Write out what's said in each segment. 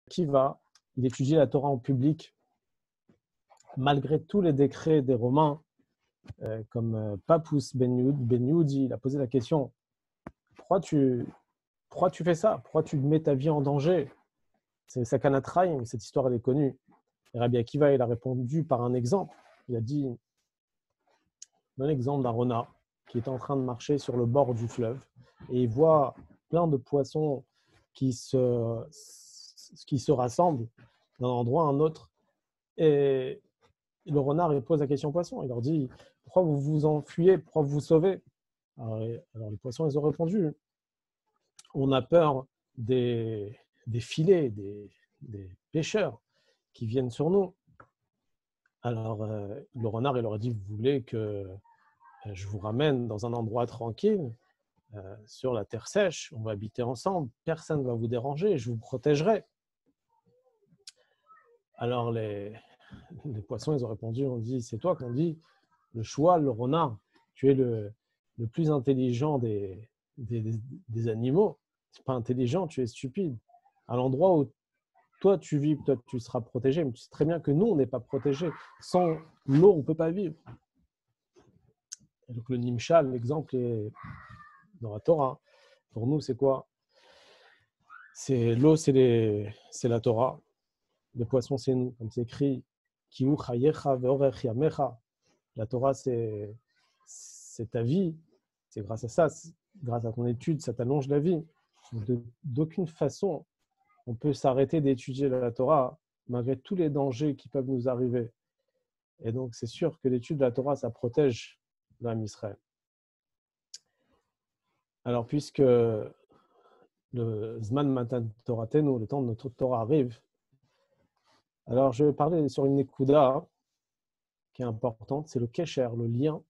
Akiva, il étudie la Torah en public, malgré tous les décrets des Romains, comme Papus Ben Yehudi, il a posé la question, pourquoi tu fais ça? Pourquoi tu mets ta vie en danger? C'est Sakanat Chaim, cette histoire elle est connue. Et Rabbi Akiva, il a répondu par un exemple. Il a dit, donne l'exemple d'un renard qui est en train de marcher sur le bord du fleuve et il voit plein de poissons qui se rassemblent d'un endroit à un autre. Et le renard, il pose la question aux poissons. Il leur dit, pourquoi vous vous enfuyez? Pourquoi vous vous sauvez? Alors les poissons, ils ont répondu, on a peur des filets, des pêcheurs qui viennent sur nous. Alors le renard, il leur a dit, vous voulez que je vous ramène dans un endroit tranquille, sur la terre sèche, on va habiter ensemble, personne ne va vous déranger, je vous protégerai. Alors les poissons, ils ont répondu, on dit, c'est toi qu'on dit, le cheval, le renard, tu es le plus intelligent des animaux. Tu n'es pas intelligent, tu es stupide. À l'endroit où toi tu vis, toi tu seras protégé, mais tu sais très bien que nous, on n'est pas protégés. Sans l'eau, on ne peut pas vivre. Et donc le Nimshal, l'exemple est dans la Torah. Pour nous, c'est quoi? C'est l'eau, c'est la Torah. Les poissons, c'est nous. Comme c'est écrit, Kiu chayecha ve'orech yamecha. La Torah, c'est ta vie. C'est grâce à ça, grâce à ton étude, ça t'allonge la vie. D'aucune façon, on peut s'arrêter d'étudier la Torah malgré tous les dangers qui peuvent nous arriver. Et donc, c'est sûr que l'étude de la Torah, ça protège l'âme Israël. Alors, puisque le Zman Matan Toratenu, le temps de notre Torah arrive, alors je vais parler sur une Nekuda qui est importante, c'est le Kesher, le lien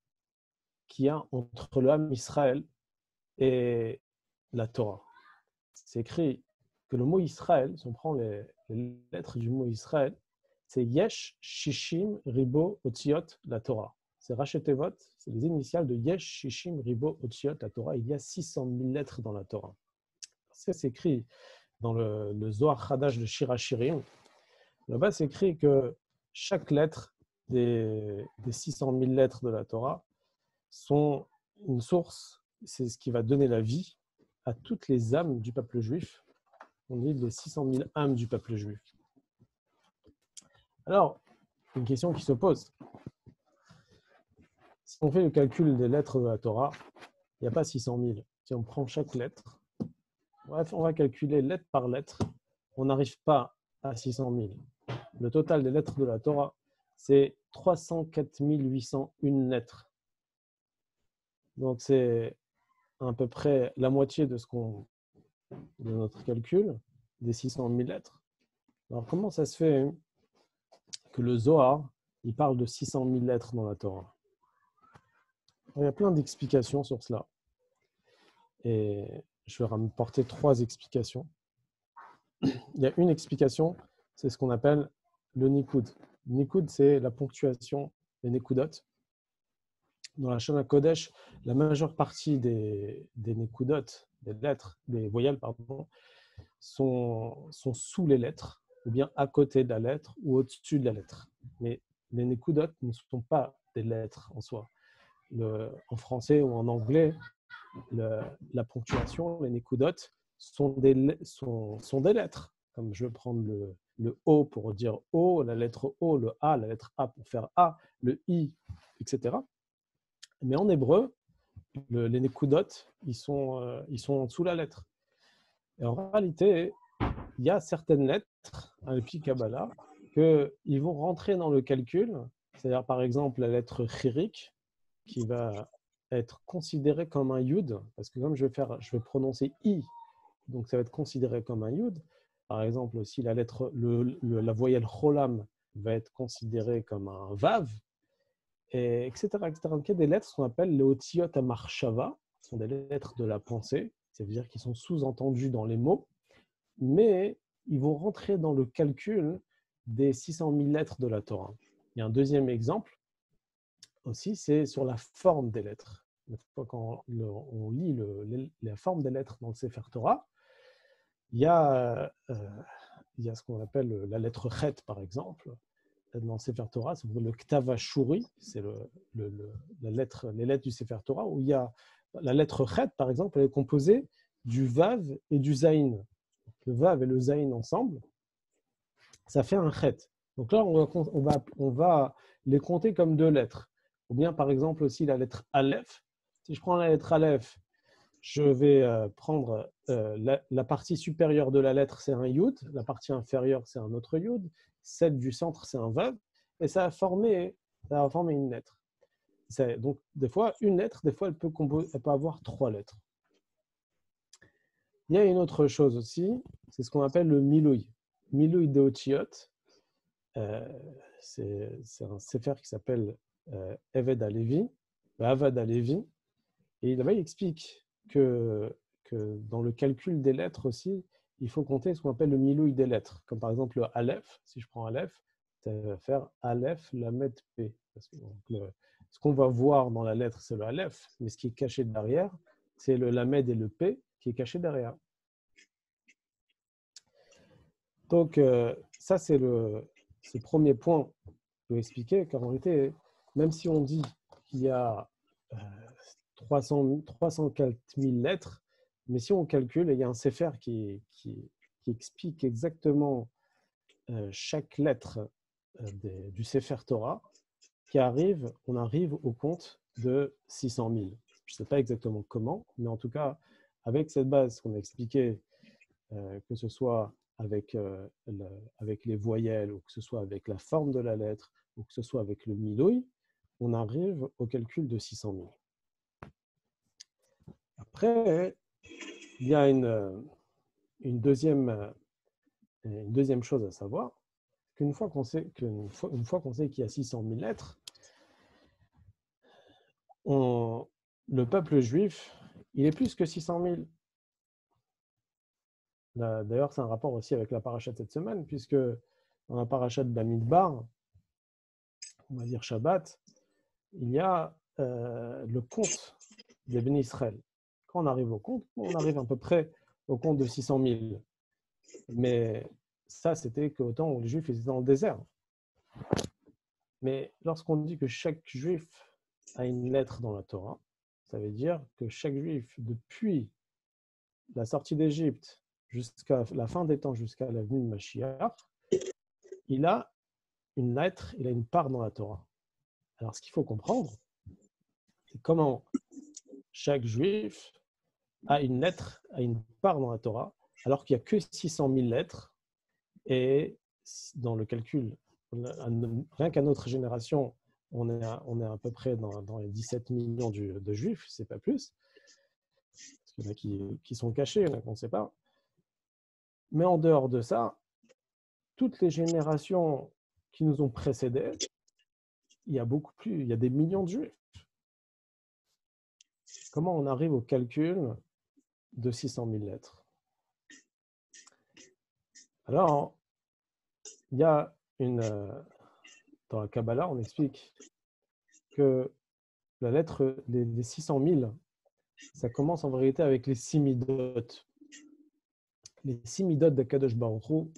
qu'il y a entre l'âme Israël et la Torah. C'est écrit que le mot Israël, si on prend les lettres du mot Israël, c'est Yesh Shishim Ribo Otziot la Torah. C'est Rachetevot, c'est les initiales de Yesh Shishim Ribo Otziot la Torah. Il y a 600 000 lettres dans la Torah. C'est écrit dans le Zohar Hadash de Shir HaShirim. Là-bas, c'est écrit que chaque lettre des 600 000 lettres de la Torah sont une source, c'est ce qui va donner la vie à toutes les âmes du peuple juif. On dit les 600 000 âmes du peuple juif. Alors, une question qui se pose. Si on fait le calcul des lettres de la Torah, il n'y a pas 600 000. Si on prend chaque lettre, bref, on va calculer lettre par lettre, on n'arrive pas à 600 000. Le total des lettres de la Torah, c'est 304 801 lettres. Donc, c'est à peu près la moitié de notre calcul, des 600 000 lettres. Alors, comment ça se fait que le Zohar, il parle de 600 000 lettres dans la Torah? Il y a plein d'explications sur cela. Et je vais rapporter 3 explications. Il y a une explication, c'est ce qu'on appelle le Nikud. Nikud, c'est la ponctuation, les Nekudot. Dans la Shana Kodesh, la majeure partie des Nekudot, des lettres, des voyelles, pardon, sont sous les lettres, ou bien à côté de la lettre, ou au-dessus de la lettre. Mais les Nekudot ne sont pas des lettres en soi. En français ou en anglais, la ponctuation, les Nekudot, sont des lettres. Comme je vais prendre le O pour dire O, la lettre O, le A, la lettre A pour faire A, le I, etc. Mais en hébreu, les Nekudot, ils sont en dessous de la lettre. Et en réalité, il y a certaines lettres, depuis Kabbalah, qu'ils vont rentrer dans le calcul. C'est-à-dire, par exemple, la lettre Chirik, qui va être considérée comme un Yud, parce que comme je vais prononcer I, donc ça va être considéré comme un Yud. Par exemple, aussi la la voyelle Cholam va être considérée comme un Vav, et etc., etc. Donc, il y a des lettres qu'on appelle les Otiyot HaMarshava, ce sont des lettres de la pensée, c'est-à-dire qu'ils sont sous-entendus dans les mots, mais ils vont rentrer dans le calcul des 600 000 lettres de la Torah. Il y a un deuxième exemple aussi, c'est sur la forme des lettres. Quand on lit la forme des lettres dans le Sefer Torah, il y a y a ce qu'on appelle la lettre Chet, par exemple. Dans le Sefer Torah, c'est le Ktav Ashuri, c'est les lettres du Sefer Torah, où il y a la lettre Chet, par exemple, elle est composée du Vav et du Zayin. Le Vav et le Zayin ensemble, ça fait un Chet. Donc là, on va les compter comme deux lettres. Ou bien, par exemple, aussi la lettre Aleph. Si je prends la lettre Aleph, je vais prendre la partie supérieure de la lettre, c'est un Yud. La partie inférieure, c'est un autre Yud. Celle du centre, c'est un Vav. Et ça va former une lettre. Donc, des fois, une lettre, des fois, elle peut avoir trois lettres. Il y a une autre chose aussi, c'est ce qu'on appelle le Milouï. Milouï de Otchiot. C'est un sefer qui s'appelle Eved Alevi, Avad Alevi. Et là-bas, il explique que dans le calcul des lettres aussi, il faut compter ce qu'on appelle le milouï des lettres. Comme par exemple le Aleph. Si je prends Aleph, ça va faire Aleph, Lamed, P. Parce que, ce qu'on va voir dans la lettre, c'est le Aleph, mais ce qui est caché derrière, c'est le Lamed et le P qui est caché derrière. Donc, ça, c'est le premier point que je vais expliquer, car en réalité, même si on dit qu'il y a 304 000 lettres, mais si on calcule, il y a un sefer qui explique exactement chaque lettre du sefer Torah, on arrive au compte de 600 000. Je ne sais pas exactement comment, mais en tout cas, avec cette base qu'on a expliqué, que ce soit avec les voyelles, ou que ce soit avec la forme de la lettre, ou que ce soit avec le milouï, on arrive au calcul de 600 000. Après, il y a une deuxième chose à savoir, qu'une fois qu'on sait qu'il y a 600 000 lettres, le peuple juif, il est plus que 600 000. D'ailleurs, c'est un rapport aussi avec la paracha de cette semaine, puisque dans la paracha de Bamidbar, on va dire Shabbat, il y a le compte des Bénis Israël. Quand on arrive au compte, on arrive à peu près au compte de 600 000. Mais ça, c'était qu'au temps où les Juifs étaient dans le désert. Mais lorsqu'on dit que chaque Juif a une lettre dans la Torah, ça veut dire que chaque Juif, depuis la sortie d'Égypte jusqu'à la fin des temps, jusqu'à la venue de Mashiach, il a une lettre, il a une part dans la Torah. Alors, ce qu'il faut comprendre, c'est comment chaque Juif a une lettre, a une part dans la Torah, alors qu'il n'y a que 600 000 lettres. Et dans le calcul, rien qu'à notre génération, on est à peu près dans les 17 millions de Juifs, c'est pas plus. Parce qu'il y en a qui sont cachés, il y en a qu'on ne sait pas. Mais en dehors de ça, toutes les générations qui nous ont précédés, il y a beaucoup plus, il y a des millions de Juifs. Comment on arrive au calcul de 600 000 lettres? Alors, il y a dans la Kabbalah, on explique que la lettre, les 600 000, ça commence en vérité avec les 6 midot. Les 6 midot d'Akadosh Baruch Hu,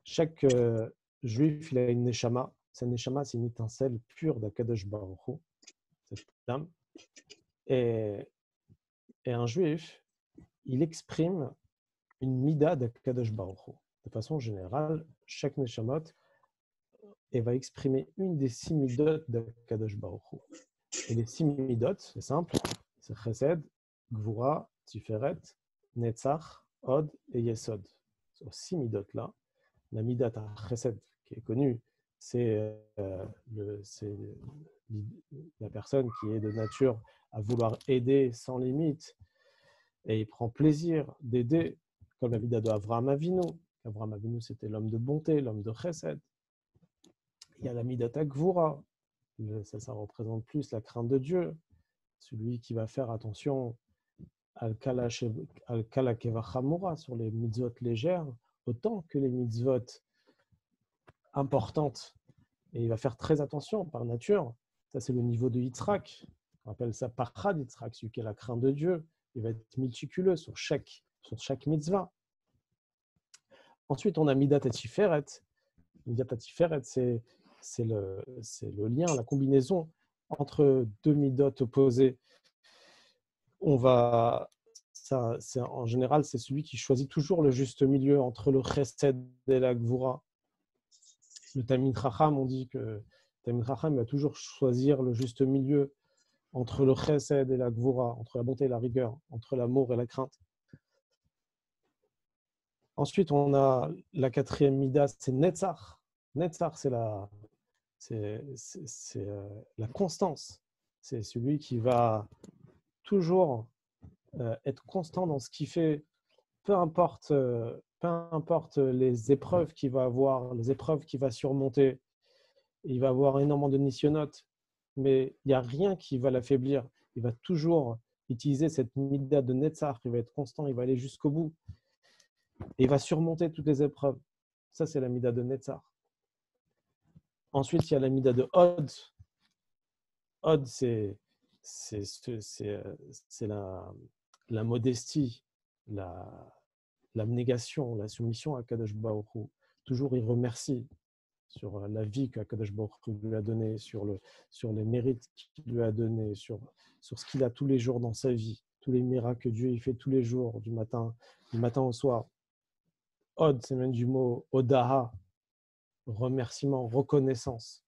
chaque juif, il a une neshama. Cette neshama, c'est une étincelle pure d'Akadosh Baruch Hu, cette âme. Et un juif, il exprime une mida d'Akadosh Baruch Hu. De façon générale, chaque neshamot va exprimer une des 6 midot d'Akadosh Baruch Hu. Et les 6 midot, c'est simple, c'est Chesed, Gvura, Tiferet, Netzach, Od et Yesod. Ces 6 midot-là, la midat Chesed qui est connue, c'est la personne qui est de nature à vouloir aider sans limite et il prend plaisir d'aider, comme la midat de Avraham Avinu. Avraham Avinu, c'était l'homme de bonté, l'homme de Chesed. Il y a la midat Gvura, ça représente plus la crainte de Dieu, celui qui va faire attention al-kala kevachamura sur les mitzvot légères, autant que les mitzvot importantes. Et il va faire très attention par nature. Ça, c'est le niveau de Yitzhak. On appelle ça Pachad Yitzhak, celui qui a la crainte de Dieu. Il va être méticuleux sur chaque mitzvah. Ensuite, on a Midat et Tiferet. Midat et Tiferet, c'est le lien, la combinaison entre deux midot opposées. En général, c'est celui qui choisit toujours le juste milieu entre le chesed et la gvura. Le Talmid Chacham, on dit que le Talmid Chacham va toujours choisir le juste milieu entre le chesed et la gvura, entre la bonté et la rigueur, entre l'amour et la crainte. Ensuite, on a la quatrième mida, c'est Netzach. Netzach, c'est la constance. C'est celui qui va toujours être constant dans ce qu'il fait, peu importe les épreuves qu'il va avoir, les épreuves qu'il va surmonter. Il va avoir énormément de nisyonotes, mais il n'y a rien qui va l'affaiblir. Il va toujours utiliser cette mida de Netzach, il va être constant, il va aller jusqu'au bout. Et il va surmonter toutes les épreuves. Ça, c'est la mida de Netzach. Ensuite, il y a la mida de Hod. Hod, c'est la modestie, l'abnégation, la soumission à Kadosh Baruch Hu. Toujours, il remercie sur la vie qu'Akadosh Baruch Hu lui a donnée, sur les mérites qu'il lui a donnés, sur ce qu'il a tous les jours dans sa vie, tous les miracles que Dieu il fait tous les jours, du matin au soir. Od, c'est même du mot Odaha, remerciement, reconnaissance.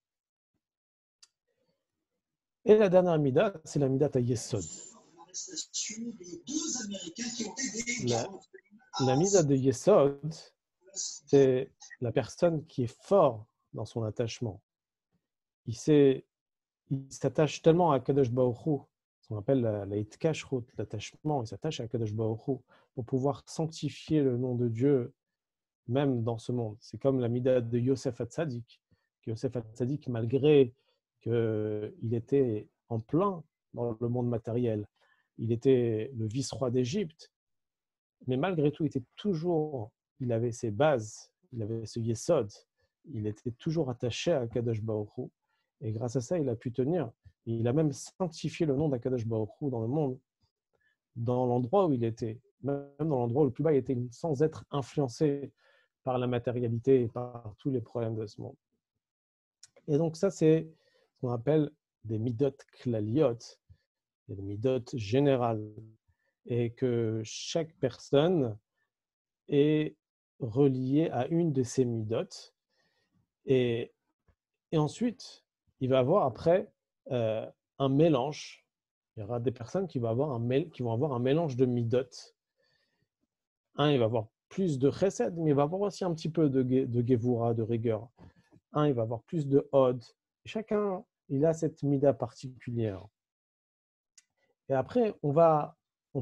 Et la dernière mida, c'est la mida Yesod. La mida de Yesod, c'est la personne qui est fort dans son attachement. Il s'attache tellement à Kadosh Baruch Hu, ce qu'on appelle la itkashrut, l'attachement. Il s'attache à Kadosh Baruch Hu pour pouvoir sanctifier le nom de Dieu, même dans ce monde. C'est comme la mida de Yosef Hatzadik. Yosef Hatzadik, malgré qu'il était en plein dans le monde matériel, il était le vice-roi d'Égypte, mais malgré tout, il avait ses bases, il avait ce yesod, il était toujours attaché à Kadosh Baruch Hu, et grâce à ça, il a pu tenir. Il a même sanctifié le nom d'Akadosh Baruch Hu dans le monde, dans l'endroit où il était, même dans l'endroit le plus bas il était, sans être influencé par la matérialité et par tous les problèmes de ce monde. Et donc ça, c'est ce qu'on appelle des midot klaliot, des midot générales, et que chaque personne est reliée à une de ces midot. Et ensuite, il va avoir après un mélange. Il y aura des personnes qui vont avoir un mélange de midot. Un, il va avoir plus de chesed, mais il va avoir aussi un petit peu de gevura, de rigueur. Un, il va avoir plus de hod. Chacun, il a cette mida particulière. Et après, on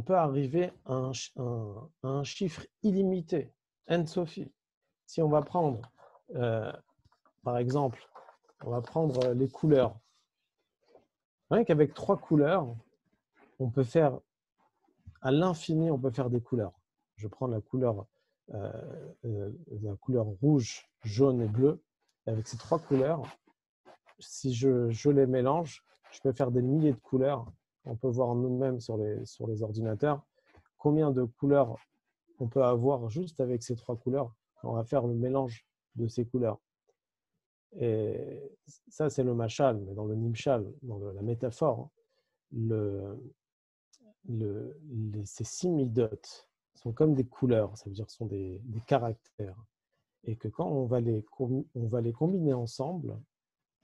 peut arriver à un chiffre illimité, en Sophie. Si on va prendre, par exemple, on va prendre les couleurs. Rien qu'avec 3 couleurs, on peut faire à l'infini, on peut faire des couleurs. Je prends la couleur rouge, jaune et bleu. Et avec ces 3 couleurs, si je les mélange, je peux faire des milliers de couleurs. On peut voir nous-mêmes sur les ordinateurs combien de couleurs on peut avoir juste avec ces 3 couleurs. On va faire le mélange de ces couleurs. Et ça, c'est le mashal, mais dans le nimshal, dans la métaphore, ces 6 midot sont comme des couleurs, ça veut dire sont des caractères. Et que quand on va les combiner ensemble,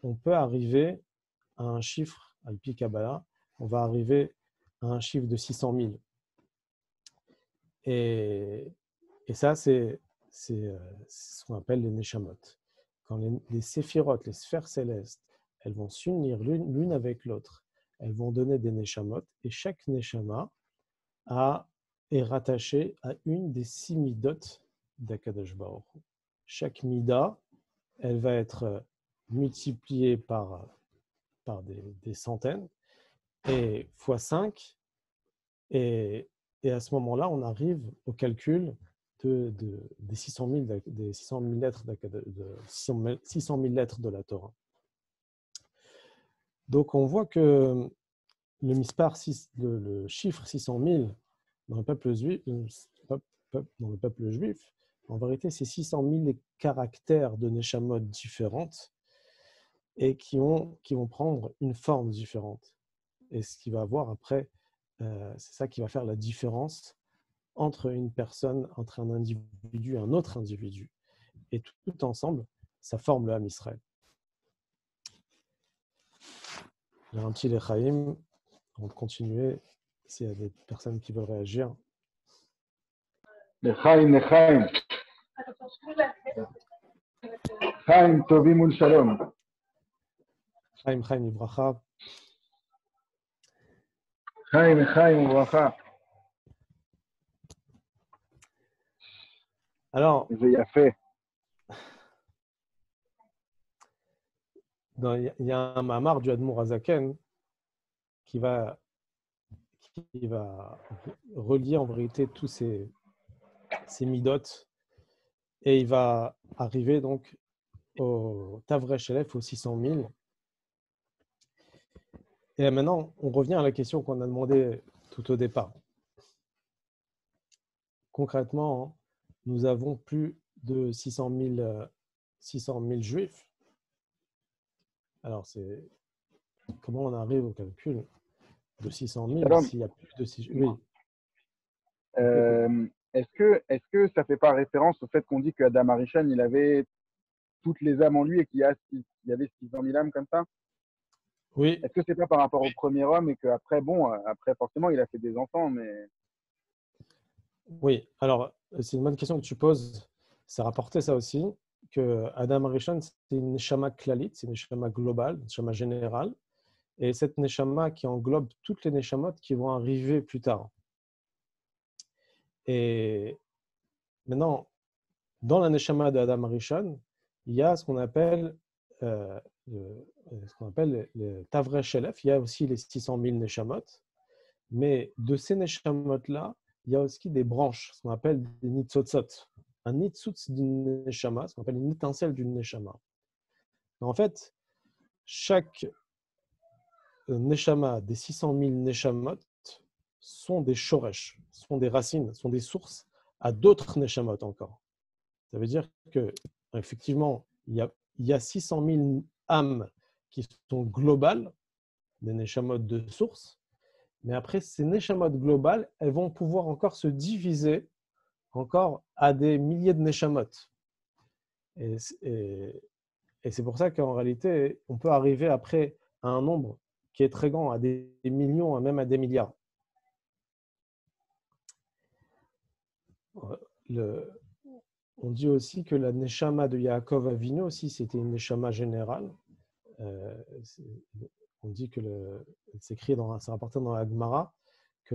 on peut arriver à un chiffre, à l'Pi Kabbalah, on va arriver à un chiffre de 600 000. Et ça, c'est ce qu'on appelle les neshamot. Quand les séphirotes, les sphères célestes, elles vont s'unir l'une avec l'autre, elles vont donner des neshamot, et chaque neshama est rattaché à une des 6 midot d'Akadosh Baruch Hu. Chaque mida, elle va être multipliée par des centaines, et fois 5, et à ce moment-là, on arrive au calcul des 600 000 lettres de la Torah. Donc, on voit que le chiffre 600 000 dans le peuple juif, En vérité, c'est 600 000 caractères de Neshamot différentes et qui vont prendre une forme différente. Et ce qui va avoir après, c'est ça qui va faire la différence entre une personne, entre un individu et un autre individu. Et tout ensemble, ça forme le Ham Israël. Il y a un petit Lechaim. On va continuer. S'il y a des personnes qui veulent réagir. Lechaim, Lechaim. Chaim Tovim ul Shalom. Chaim, Chaim, Ibracha. Chaim, Chaim, Ibracha. Alors, il a fait. Il y a un mamar du Admour Azaken qui va relier en vérité tous ces midotes et il va arriver donc au Tavresh Elef, aux 600 000. Et là, maintenant, on revient à la question qu'on a demandé tout au départ. Concrètement, nous avons plus de 600 000 juifs. Alors, comment on arrive au calcul de 600 000 s'il y a plus de 6 000? Oui. Est-ce que ça ne fait pas référence au fait qu'on dit qu'Adam Arishon, il avait toutes les âmes en lui et qu'il y avait 600 000 âmes comme ça? Oui. Est-ce que c'est pas par rapport au premier homme et qu'après, après forcément, il a fait des enfants, mais… Oui, alors c'est une bonne question que tu poses. C'est rapporté ça aussi, que Adam Arishon, c'est une neshama klalit, c'est une neshama globale, une neshama générale, et cette neshama qui englobe toutes les neshamot qui vont arriver plus tard. Et maintenant, dans la neshama d'Adam Arishon, il y a ce qu'on appelle le Tavresh Elef, il y a aussi les 600 000 neshamot, mais de ces neshamot-là, il y a aussi des branches, ce qu'on appelle des nitzotzot. Un nitzutz d'une neshama, ce qu'on appelle une étincelle d'une neshama. En fait, chaque neshama des 600 000 neshamot sont des shoresh, sont des racines, sont des sources à d'autres neshamot encore. Ça veut dire que effectivement, il y a 600 000 âmes qui sont globales, des neshamot de source, mais après, ces neshamot globales, elles vont pouvoir encore se diviser encore à des milliers de neshamot. Et c'est pour ça qu'en réalité, on peut arriver après à un nombre qui est très grand, à des millions, même à des milliards. On dit aussi que la neshama de Yaakov Avinu aussi, c'était une neshama générale. On dit que c'est écrit c'est rapporté dans la Gemara que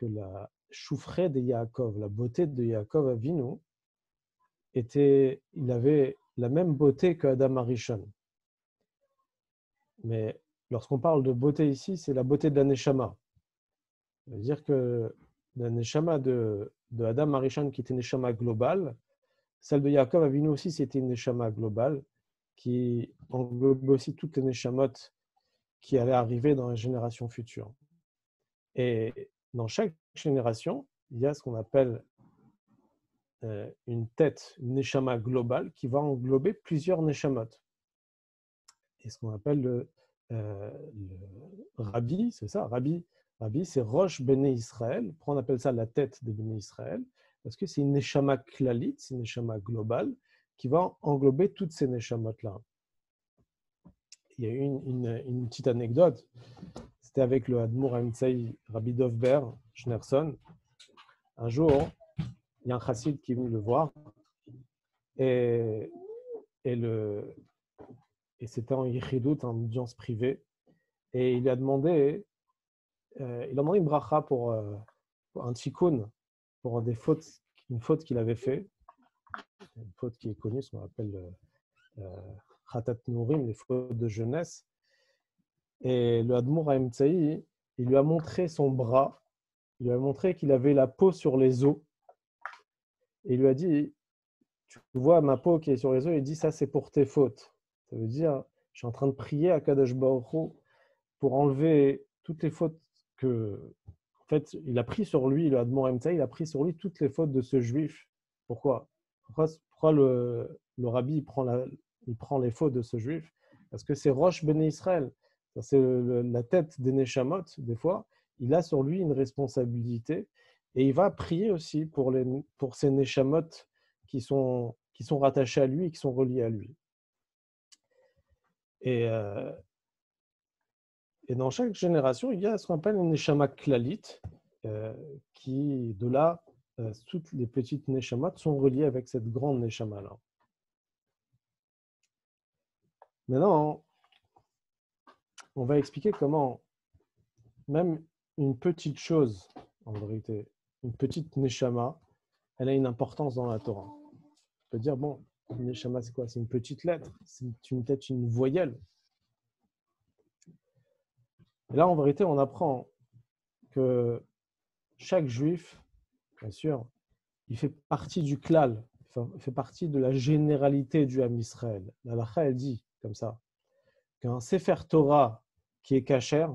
la choufrée de Yaakov, la beauté de Yaakov Avinu, il avait la même beauté qu'Adam Arishon. Mais lorsqu'on parle de beauté ici, c'est la beauté de la neshama. C'est-à-dire que la neshama de Adam Arishon, qui était une neshama globale, celle de Yaakov Avinu aussi, c'était une neshama globale qui englobe aussi toutes les neshamot qui allaient arriver dans la génération future. Et dans chaque génération, il y a ce qu'on appelle une tête, une neshama globale qui va englober plusieurs neshamot. Et ce qu'on appelle le Rabbi, c'est ça, Rabbi, c'est Rosh Bene Israël. Pourquoi on appelle ça la tête de Bene Israël? Parce que c'est une neshama klalit, c'est une neshama globale qui va englober toutes ces neshamot-là. Il y a eu une petite anecdote. C'était avec le Admour Amtsaï Rabbi Dovber Schneerson. Un jour, il y a un chassid qui est venu le voir et c'était en yichidout, en audience privée. Et il lui a demandé, une bracha pour un tikkun, pour une faute qu'il avait fait, une faute qui est connue, ce qu'on appelle Khatat Nourim, les fautes de jeunesse. Et le Admour Amtsaï, il lui a montré son bras, il lui a montré qu'il avait la peau sur les os. Et il lui a dit, tu vois ma peau qui est sur les os, il dit, ça c'est pour tes fautes. Ça veut dire, je suis en train de prier à Kadosh Baruch Hu pour enlever toutes les fautes que… En fait, il a pris sur lui, le Admor Emtsaï, il a pris sur lui toutes les fautes de ce juif. Pourquoi? Pourquoi le rabbi il prend les fautes de ce juif? Parce que c'est Rosh Béné Israël. C'est la tête des Neshamot, des fois. Il a sur lui une responsabilité et il va prier aussi pour ces Neshamot qui sont rattachés à lui et qui sont reliés à lui. Et dans chaque génération, il y a ce qu'on appelle une Neshama Klalit, qui, de là, toutes les petites Neshamot sont reliées avec cette grande Neshama-là. Maintenant, on va expliquer comment même une petite chose, en vérité, une petite Neshama, elle a une importance dans la Torah. On peut dire, bon, une Neshama, c'est quoi? C'est une petite lettre, c'est peut-être une voyelle. Et là, en vérité, on apprend que chaque juif, bien sûr, il fait partie du klal, il fait partie de la généralité du Ham Israël. La halakha, elle dit comme ça, qu'un Sefer Torah qui est kasher,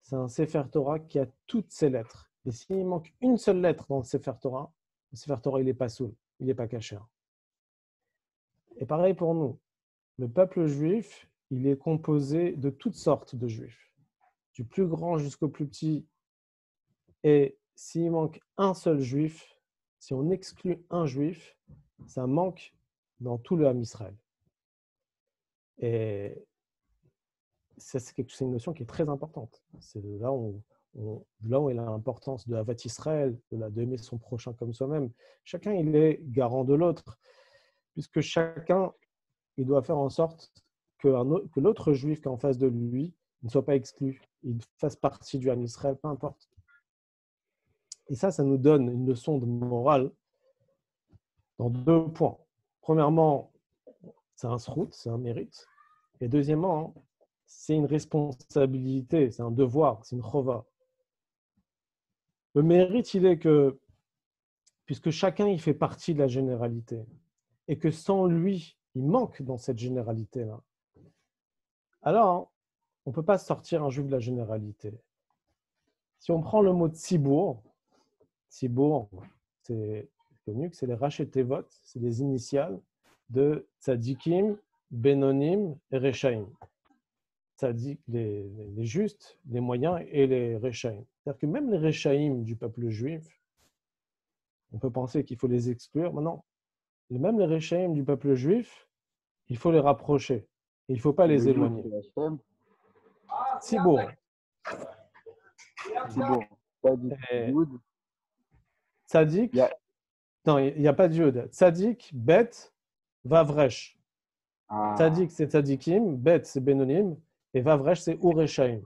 c'est un Sefer Torah qui a toutes ses lettres. Et s'il manque une seule lettre dans le Sefer Torah, il n'est pas soul, il n'est pas kasher. Et pareil pour nous. Le peuple juif, il est composé de toutes sortes de juifs, du plus grand jusqu'au plus petit. Et s'il manque un seul juif, si on exclut un juif, ça manque dans tout le Ham Israël. Et c'est une notion qui est très importante. C'est là où est l'importance de Havat Israël, d'aimer son prochain comme soi-même. Chacun, il est garant de l'autre, puisque chacun, il doit faire en sorte que l'autre juif qui est en face de lui ne soit pas exclu, il fasse partie du Ham Israël, peu importe. Et ça nous donne une leçon de morale dans 2 points. Premièrement, c'est un srout, c'est un mérite. Et deuxièmement, c'est une responsabilité, c'est un devoir, c'est une chova. Le mérite, il est que, puisque chacun il fait partie de la généralité, et que sans lui, il manque dans cette généralité-là, alors on ne peut pas sortir un juif de la généralité. Si on prend le mot tzibour, c'est connu que c'est les rachetevot, c'est les initiales de tzadikim, benonim et rechaim. Tzadik, les justes, les moyens et les rechaim. C'est-à-dire que même les rechaim du peuple juif, on peut penser qu'il faut les exclure, mais non. Même les rechaim du peuple juif, il faut les rapprocher. Il ne faut pas les éloigner. Tzibour. Tzadik, non, il n'y a pas de Yud. Tzadik, Bet, Vavresh. Tzadik, c'est Tzadikim, Bet, c'est Benonim, et Vavresh, c'est Ureshaim.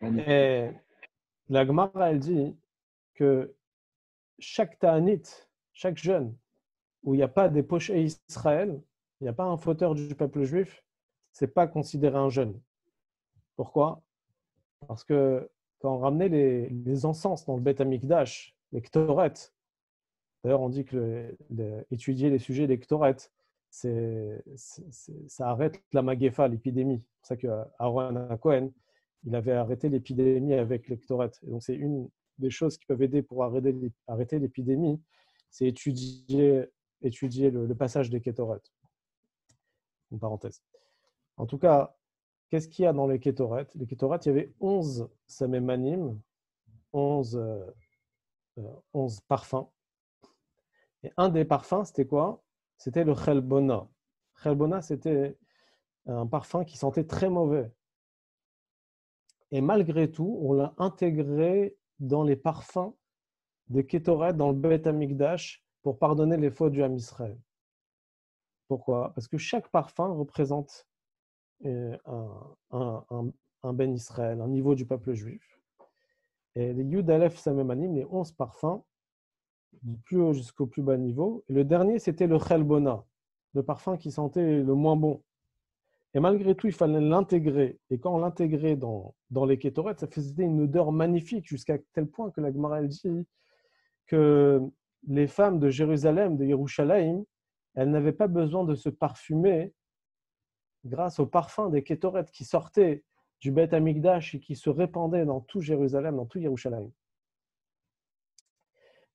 Et la Gemara, elle dit que chaque Ta'anit, chaque jeune, où il n'y a pas des pochés Israël, il n'y a pas un fauteur du peuple juif, ce n'est pas considéré un jeune. Pourquoi? Parce que quand on ramenait les encens dans le Beth Amikdash, les Ktoret, d'ailleurs on dit que étudier les sujets des Ktoret, ça arrête la Magéfa, l'épidémie. C'est pour ça qu'Aaron Cohen, il avait arrêté l'épidémie avec les Ktoret. Et donc c'est une des choses qui peuvent aider pour arrêter l'épidémie, c'est étudier le passage des Kétoret. Une parenthèse. En tout cas, qu'est-ce qu'il y a dans les Kétoret? Les Kétoret, il y avait 11 samémanim, 11 parfums. Et un des parfums, c'était quoi? C'était le Chelbona. Chelbona, c'était un parfum qui sentait très mauvais. Et malgré tout, on l'a intégré dans les parfums des Kétoret, dans le Beth Amikdash, pour pardonner les fautes du Ham Israël. Pourquoi? Parce que chaque parfum représente un Ben Israël, un niveau du peuple juif. Et les Yud Aleph Samémanim, les 11 parfums, du plus haut jusqu'au plus bas niveau. Et le dernier, c'était le Chelbona, le parfum qui sentait le moins bon. Et malgré tout, il fallait l'intégrer. Et quand on l'intégrait dans les Kétoret, ça faisait une odeur magnifique, jusqu'à tel point que la Gemara elle dit que les femmes de Jérusalem, de Yerushalayim, elles n'avaient pas besoin de se parfumer grâce au parfum des Kétoret qui sortaient du Beth Amikdash et qui se répandaient dans tout Jérusalem, dans tout Yerushalayim.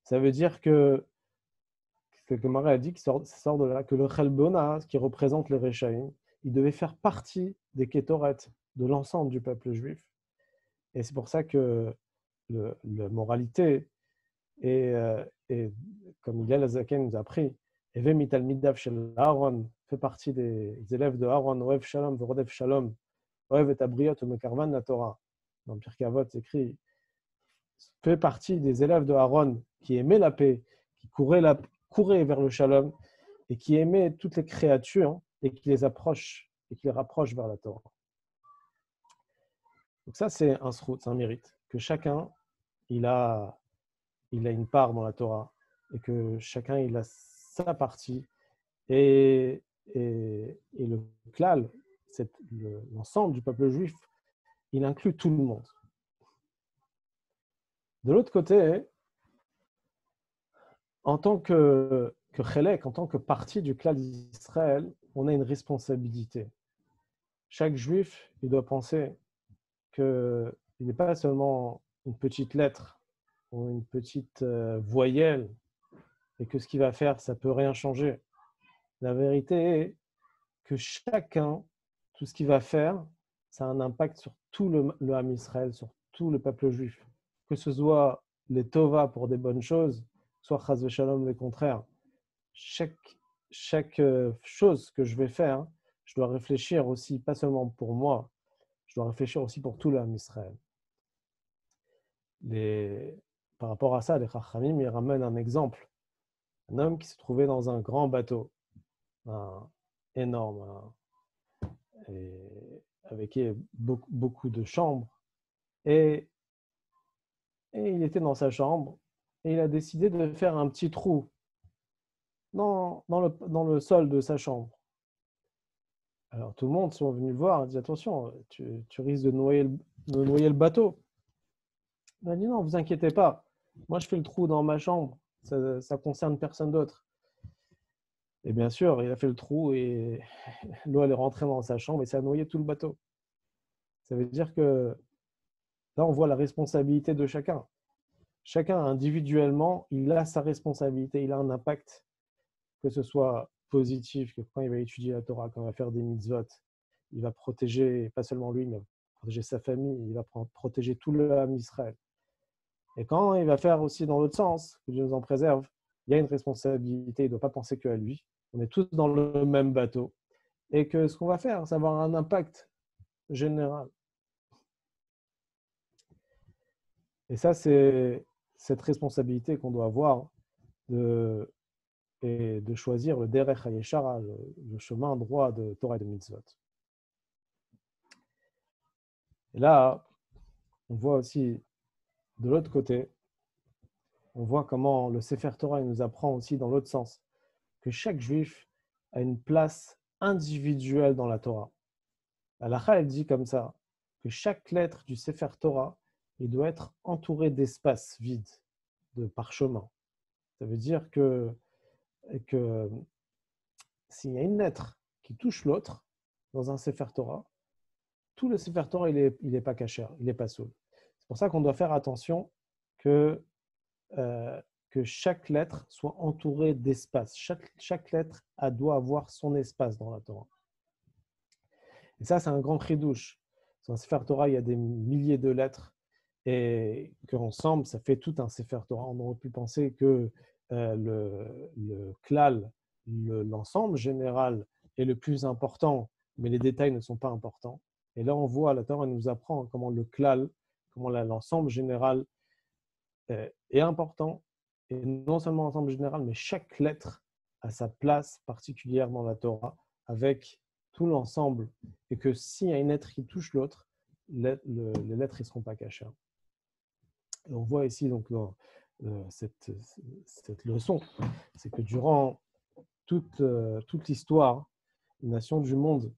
Ça veut dire que que Gemara a dit que ça sort de là, que le Chelbona, qui représente les Rechaïm, il devait faire partie des Kétoret, de l'ensemble du peuple juif. Et c'est pour ça que la moralité et comme Hillel Azaken nous a appris, Eve mitalmidav shel Aaron fait partie des élèves de Aaron, Oev Shalom, Vorodev Shalom, Oev et Abriot, Mekarvan la Torah. Dans Pirkei Avot, c'est écrit fait partie des élèves de Aaron qui aimaient la paix, qui couraient vers le Shalom et qui aimaient toutes les créatures et qui les approchent et qui les rapprochent vers la Torah. Donc ça, c'est un srout, c'est un mérite que chacun il a une part dans la Torah et que chacun il a sa partie et le klal, l'ensemble du peuple juif, il inclut tout le monde. De l'autre côté, en tant que chelek, en tant que partie du klal d'Israël, on a une responsabilité. Chaque juif, il doit penser qu'il n'est pas seulement une petite lettre ou une petite voyelle et que ce qu'il va faire, ça ne peut rien changer. La vérité est que chacun, tout ce qu'il va faire, ça a un impact sur tout le Ham Israël, sur tout le peuple juif. Que ce soit les Tova pour des bonnes choses, soit Chas v'Shalom le contraire. Chaque chose que je vais faire, je dois réfléchir aussi, pas seulement pour moi, je dois réfléchir aussi pour tout le Ham Israël. Par rapport à ça, les Chachamim, ils ramènent un exemple. Un homme qui se trouvait dans un grand bateau, énorme, avec beaucoup de chambres. Et il était dans sa chambre et il a décidé de faire un petit trou dans le sol de sa chambre. Alors tout le monde sont venus le voir et dit attention, tu risques de noyer le bateau. Il a dit non, vous inquiétez pas, moi je fais le trou dans ma chambre, ça concerne personne d'autre. Et bien sûr, il a fait le trou et l'eau elle est rentrée dans sa chambre et ça a noyé tout le bateau. Ça veut dire que là, on voit la responsabilité de chacun. Chacun individuellement, il a sa responsabilité, il a un impact, que ce soit positif, que quand il va étudier la Torah, quand il va faire des mitzvot, il va protéger, pas seulement lui, mais protéger sa famille, il va protéger tout le Ham Israël. Et quand il va faire aussi dans l'autre sens, que Dieu nous en préserve, il y a une responsabilité, il ne doit pas penser qu'à lui. On est tous dans le même bateau. Et que ce qu'on va faire, ça va avoir un impact général. Et ça, c'est cette responsabilité qu'on doit avoir de choisir le Derech HaYeshara, le chemin droit de Torah et de Mitzvot. Et là, on voit aussi, de l'autre côté, on voit comment le Sefer Torah nous apprend aussi dans l'autre sens, que chaque juif a une place individuelle dans la Torah. La Halakha, elle dit comme ça, que chaque lettre du Sefer Torah, il doit être entouré d'espaces vides, de parchemins. Ça veut dire que s'il y a une lettre qui touche l'autre dans un Sefer Torah, tout le Sefer Torah, il est pas caché, il n'est pas saoul. C'est pour ça qu'on doit faire attention que chaque lettre soit entourée d'espace. Chaque lettre doit avoir son espace dans la Torah. Et ça, c'est un grand chidouche. Dans un Sefer Torah, il y a des milliers de lettres et qu'ensemble, ça fait tout un Sefer Torah. On aurait pu penser que le klal, l'ensemble général, est le plus important, mais les détails ne sont pas importants. Et là, on voit, la Torah nous apprend comment le klal, comment l'ensemble général est important. Et non seulement l'ensemble général, mais chaque lettre a sa place particulière dans la Torah, avec tout l'ensemble. Et que s'il y a une lettre qui touche l'autre, les lettres ne seront pas cachées. Et on voit ici donc, cette leçon, c'est que durant toute l'histoire, les nations du monde,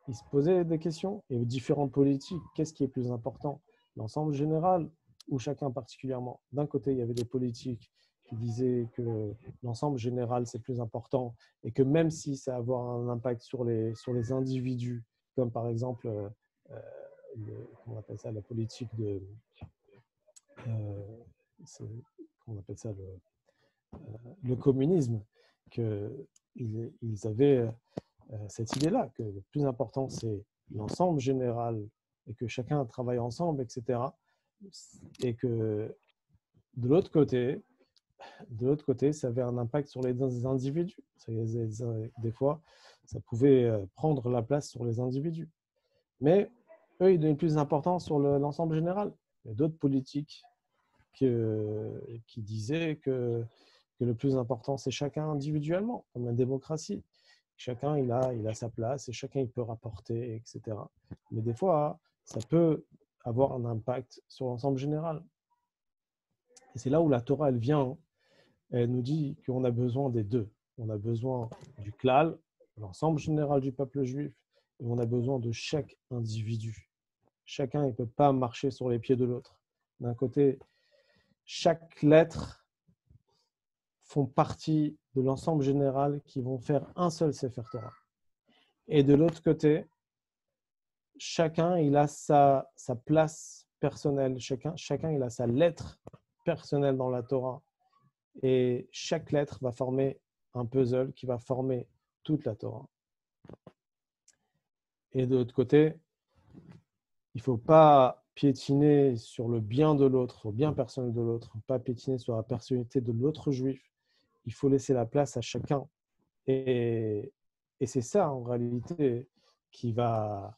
ils se posaient des questions, et différentes politiques, qu'est-ce qui est plus important, l'ensemble général ou chacun particulièrement? D'un côté, il y avait des politiques qui disaient que l'ensemble général, c'est plus important, et que même si ça va avoir un impact sur les individus, comme par exemple, comment on appelle ça, la politique de... comment on appelle ça, le communisme, qu'ils avaient cette idée-là, que le plus important, c'est l'ensemble général et que chacun travaille ensemble, etc. Et que de l'autre côté, ça avait un impact sur les individus. Des fois, ça pouvait prendre la place sur les individus. Mais eux, ils donnaient plus d'importance sur l'ensemble général. Il y a d'autres politiques qui disaient que le plus important, c'est chacun individuellement, comme la démocratie. Chacun, il a sa place et chacun, il peut rapporter, etc. Mais des fois, ça peut avoir un impact sur l'ensemble général. Et c'est là où la Torah, elle vient. Elle nous dit qu'on a besoin des deux. On a besoin du klal, l'ensemble général du peuple juif, et on a besoin de chaque individu. Chacun, il ne peut pas marcher sur les pieds de l'autre. D'un côté, chaque lettre font partie de l'ensemble général qui vont faire un seul Sefer Torah. Et de l'autre côté, chacun, il a sa place personnelle. Chacun, il a sa lettre personnelle dans la Torah. Et chaque lettre va former un puzzle qui va former toute la Torah. Et de l'autre côté, il ne faut pas piétiner sur le bien de l'autre, sur le bien personnel de l'autre, pas piétiner sur la personnalité de l'autre juif. Il faut laisser la place à chacun. Et c'est ça, en réalité, qui va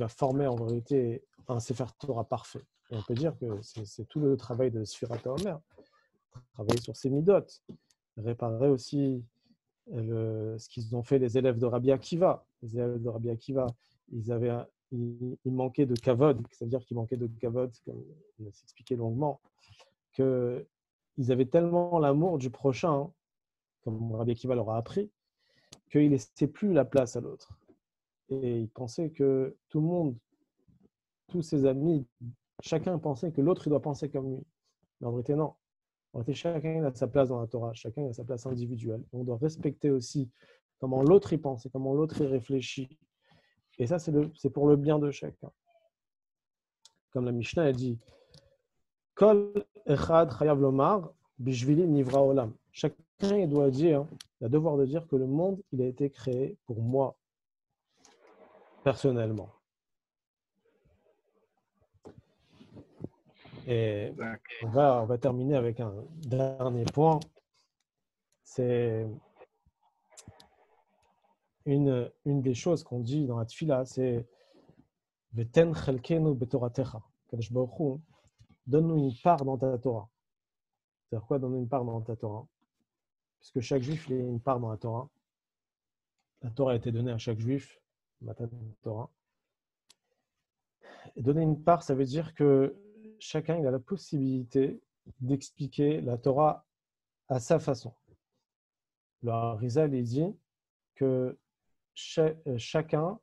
former, en vérité, un Sefer Torah parfait. Et on peut dire que c'est tout le travail de Sfirat HaOmer. Travailler sur ses midot, réparer aussi ce qu'ils ont fait les élèves de Rabbi Akiva. Les élèves de Rabbi Akiva, ils manquaient de kavod, c'est-à-dire qu'ils manquaient de kavod, comme on s'est expliqué longuement, qu'ils avaient tellement l'amour du prochain, comme Rabbi Akiva leur a appris, qu'ils ne laissaient plus la place à l'autre. Et ils pensaient que tout le monde, tous ses amis, chacun pensait que l'autre il doit penser comme lui. Mais en vérité, non. En réalité, chacun a sa place dans la Torah, chacun a sa place individuelle. On doit respecter aussi comment l'autre y pense et comment l'autre y réfléchit. Et ça, c'est pour le bien de chacun. Comme la Mishnah, elle dit Kol echad chayav lomar bishvili nivra olam. Chacun il doit dire, il a devoir de dire que le monde, il a été créé pour moi, personnellement. Et on va terminer avec un dernier point. C'est une des choses qu'on dit dans la tfila, c'est Veten chelkenu betoratecha. Kadosh Baruch Hu, donne-nous une part dans ta Torah. C'est-à-dire quoi, donne-nous une part dans ta Torah? Puisque chaque juif, il a une part dans la Torah. La Torah a été donnée à chaque juif, Matan Torah. Et donner une part, ça veut dire que chacun il a la possibilité d'expliquer la Torah à sa façon. Le Harizal, il dit que chacun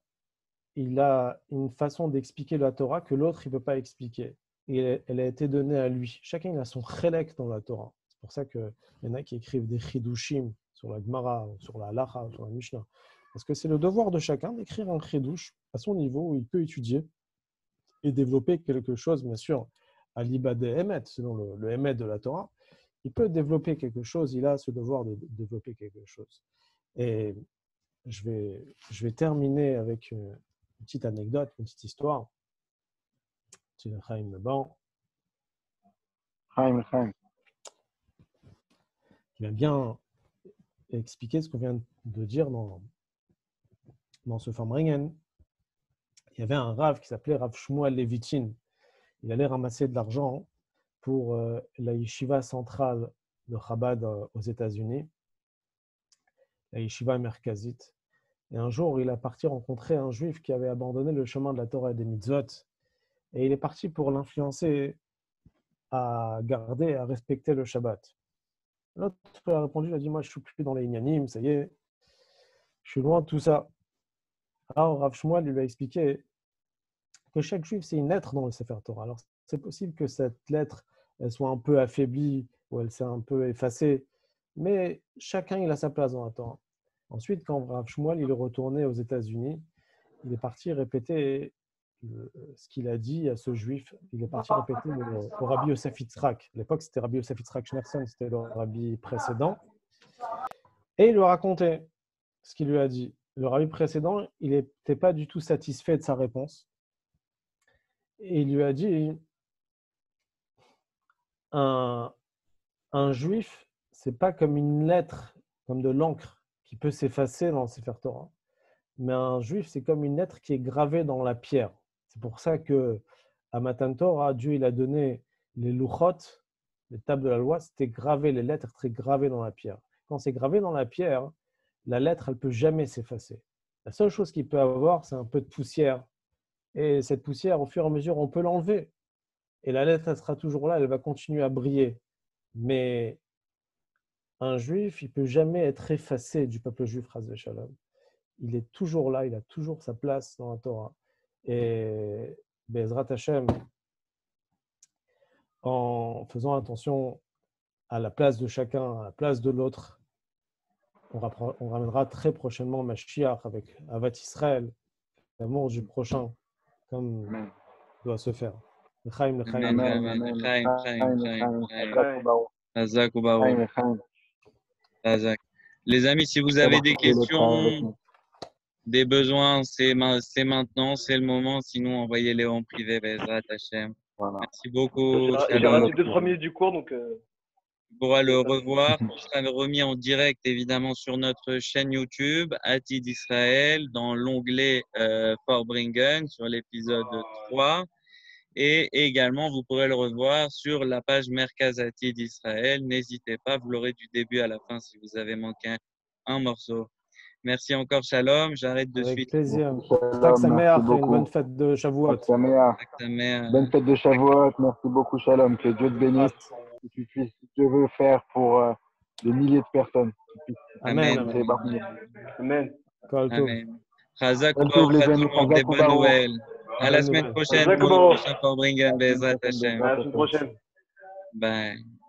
il a une façon d'expliquer la Torah que l'autre ne peut pas expliquer. Et elle a été donnée à lui. Chacun il a son chélek dans la Torah. C'est pour ça qu'il y en a qui écrivent des chidushim sur la Gemara, sur la Halacha, sur la Mishnah. Parce que c'est le devoir de chacun d'écrire un chidush à son niveau où il peut étudier et développer quelque chose, bien sûr, à l'ibad emet, selon le emet de la Torah. Il peut développer quelque chose, il a ce devoir de développer quelque chose. Et je vais terminer avec une petite anecdote, une petite histoire. C'est Chaim Meban. Chaim. Qui va bien expliquer ce qu'on vient de dire dans ce Farbrengen. Il y avait un Rav qui s'appelait Rav Shmuel Levitin. Il allait ramasser de l'argent pour la yeshiva centrale de Chabad aux États-Unis, la yeshiva merkazite. Et un jour, il a parti rencontrer un juif qui avait abandonné le chemin de la Torah et des mitzvot. Et il est parti pour l'influencer à garder, à respecter le Shabbat. L'autre a répondu, il a dit, moi je ne suis plus dans les inyanim, ça y est, je suis loin de tout ça. Alors Rav Shmuel lui a expliqué que chaque juif, c'est une lettre dans le Sefer Torah. Alors c'est possible que cette lettre, elle soit un peu affaiblie ou elle s'est un peu effacée, mais chacun, il a sa place dans la Torah. Ensuite, quand Rav Shmuel il est retourné aux États-Unis, il est parti répéter ce qu'il a dit à ce juif. Il est parti répéter au Rabbi Yosef Yitzhak. À l'époque, c'était Rabbi Yosef Yitzhak Schneerson, c'était le rabbi précédent. Et il lui a raconté ce qu'il lui a dit. Le rabbi précédent, il n'était pas du tout satisfait de sa réponse. Et il lui a dit, un juif, c'est pas comme une lettre, comme de l'encre qui peut s'effacer dans le Sefer Torah. Mais un juif, c'est comme une lettre qui est gravée dans la pierre. C'est pour ça que à Matan Torah, Dieu il a donné les luchot, les tables de la loi, c'était gravé, les lettres étaient gravées dans la pierre. Quand c'est gravé dans la pierre, la lettre, elle ne peut jamais s'effacer. La seule chose qu'il peut avoir, c'est un peu de poussière. Et cette poussière, au fur et à mesure, on peut l'enlever. Et la lettre, elle sera toujours là, elle va continuer à briller. Mais un juif, il ne peut jamais être effacé du peuple juif, Chas v'Shalom. Il est toujours là, il a toujours sa place dans la Torah. Et Be'ezrat Hashem, en faisant attention à la place de chacun, à la place de l'autre, on ramènera très prochainement Mashiach avec Avat Israël, l'amour du prochain, comme doit se faire. L'chaim, l'chaim. Hazak ou Baruch. Hazak. Les amis, si vous avez des questions, des besoins, c'est maintenant, c'est le moment. Sinon, envoyez-les en privé, Be'ezrat Hashem. Merci beaucoup. J'ai raté 2-3 minutes du cours, donc. Tu pourras le revoir. Tout sera remis en direct, évidemment, sur notre chaîne YouTube, Atid Israël, dans l'onglet Forbringen, sur l'épisode 3. Et également, vous pourrez le revoir sur la page Merkaz Atid Israël. N'hésitez pas, vous l'aurez du début à la fin si vous avez manqué un morceau. Merci encore, Shalom. J'arrête de Avec suite. plaisir. Chag Sameach et une bonne fête de Shavuot. Bonne fête de Shavuot. Merci beaucoup, Shalom. Que Dieu te bénisse. Que tu puisses, si tu veux, faire pour des milliers de personnes. Amen. Amen. Amen. Chazak Bonne fête, les amis. des bonnes nouvelles. À la semaine prochaine pour le prochain Forbringen. Bezrat Hashem. À la semaine prochaine. Bye.